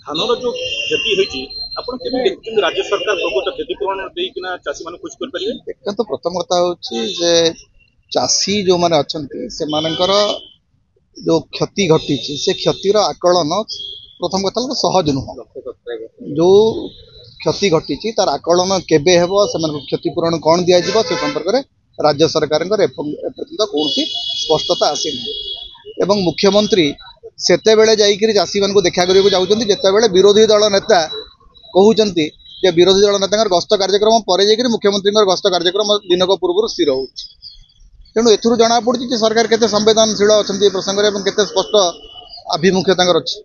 धानर जो क्षति होती आपन केमि देखुछन राज्य सरकार प्रकृत क्षतिपूरण देकिना चाषी मान खुश कर परिबे। एक तो प्रथम कथा होची जे चाषी जो माने अछंती से मानकर जो क्षति घटी से क्षतिर आकलन प्रथम कथा तो सहज नुह। जो क्षति घटी तार आकलन केबे हेबो से क्षतिपूरण कौन दिया जिवो से संपर्क में राज्य सरकार एपर्यंत कौन स्पष्टता आसी ना एवं मुख्यमंत्री सेते बेले जाइकरी चाषी मान को देखा करने जाउछंती जेतेबेले विरोधी दल नेता कहउछंती जे विरोधी दल नेता गस्त कार्यक्रम पर जाइकरी मुख्यमंत्री गस्त कार्यक्रम दिनक पूर्व स्थिर हो। तेणु एथुरु जना पड़ुछि सरकार केते संवेदनशील अछंती प्रसंग में केते स्पष्ट आभिमुख्य अच्छी।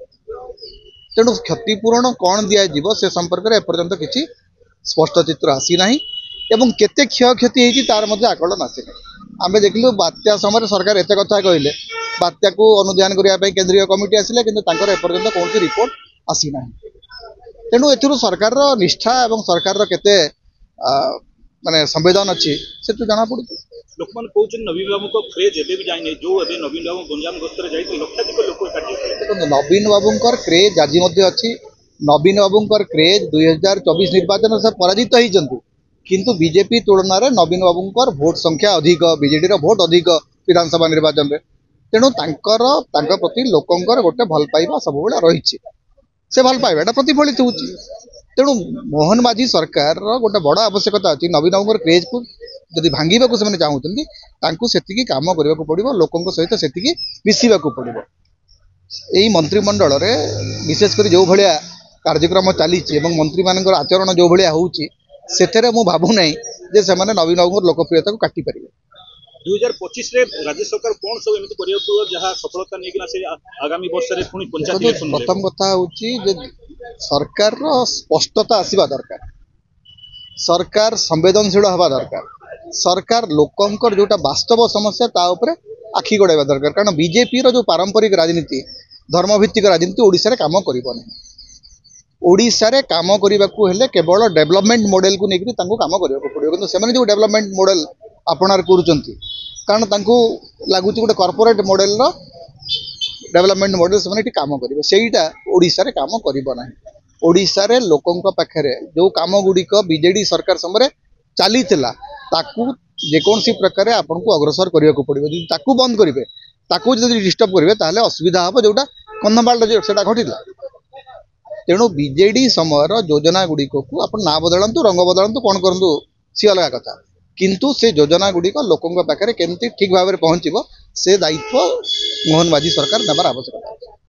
तेणु क्षतिपूरण कौन दिज्व से संपर्क में एपर्यंत किसी स्पष्ट चित्र आसी ना एवं केते क्षय क्षति होती तार मध्य आकलन आसी ना। आम देखलु बात्या समय सरकार एत कथा कहले बात्या को अनुधान करने केंद्रीय कमिटी आसिले किंतु तांकर एपर्यंत कौन रिपोर्ट आसी ना। तेणु एथुरु सरकार निष्ठा एवं सरकार केते माने संवेदन अच्छी से जना पड़ी। लोक मान कहउछन नवीन बाबू को क्रेज एबे भी जाइने जो एबे नवीन बाबू गंजाम गस्तर जाई लक्षाधिक लोक एकाठी। नवीन बाबूंकर क्रेज आज अच्छी। नवीन बाबूंकर क्रेज 2024 निर्वाचन से पराजित होती किंतु बीजेपी तुलन में नवीन बाबूंकर भोट संख्या अधिक बीजेडी भोट अधिक विधानसभा निर्वाचन में। तेणु प्रति लोकंकर गोटे भल पाइबा सब रही से भल पाइबा प्रतिफलित हो। तेणु मोहन माझी सरकार गोटे बड़ आवश्यकता अच्छी नवीन बाबूंकर क्रेज को जदि भांगा से चाहूँ से कम करने को पड़ो लोकों सहित से मिसवा पड़ो। यही मंत्रिमंडल रे विशेषकर जो भाया कार्यक्रम चली मंत्री मान आचरण जो भाया होते मु भावु ना जे से नवीन बाबू लोकप्रियता को काटी पारे। 2025 रे राज्य सरकार कौन सब एमिति करियो तो जहां सफलता नेकिना से आगामी वर्ष रे पुनी पंचायत इलेक्शन प्रथम कथा होची जे सरकार रो स्पष्टता आसीबा दरकार। सरकार संवेदनशील हवा दरकार। सरकार लोकंकर जोटा वास्तव समस्या ता उपरे आखि गड़ाइबा दरकार कारण बीजेपी रो जो पारंपरिक राजनीति धर्मभित्तिक राजनीति ओडिसा रे काम करिबो नै। ओडिसा रे काम करने को हेले केवल डेवलपमेंट मॉडल को लेकर काम करने पड़ो किंतु से जो डेवलपमेंट मॉडल अपनार करुँच कारण लगुच गोटे कॉर्पोरेट मॉडल रो डेवलपमेंट मॉडल से काम करेंगे सेटा ओडिशा रे काम करिबो नाही। ओडिशा रे लोकंक पाखरे जो काम गुड़िक बीजेडी सरकार समय चली जेकोसी प्रकार आपन को अग्रसर करने को पड़ो जी बंद करेंगे ताकू डिस्टर्ब करेंगे ताहले असुविधा हम जोटा कंधमाल से घटिला। तेणु बीजेडी समय योजना गुड़िक को आप ना बदलतु रंग बदलतु कौन करूँ सी अलग कथा किंतु से योजना गुड़िक लोकों पाखे केमती ठीक भाव में पहुँचो से दायित्व मोहन माझी सरकार नेबार आवश्यकता।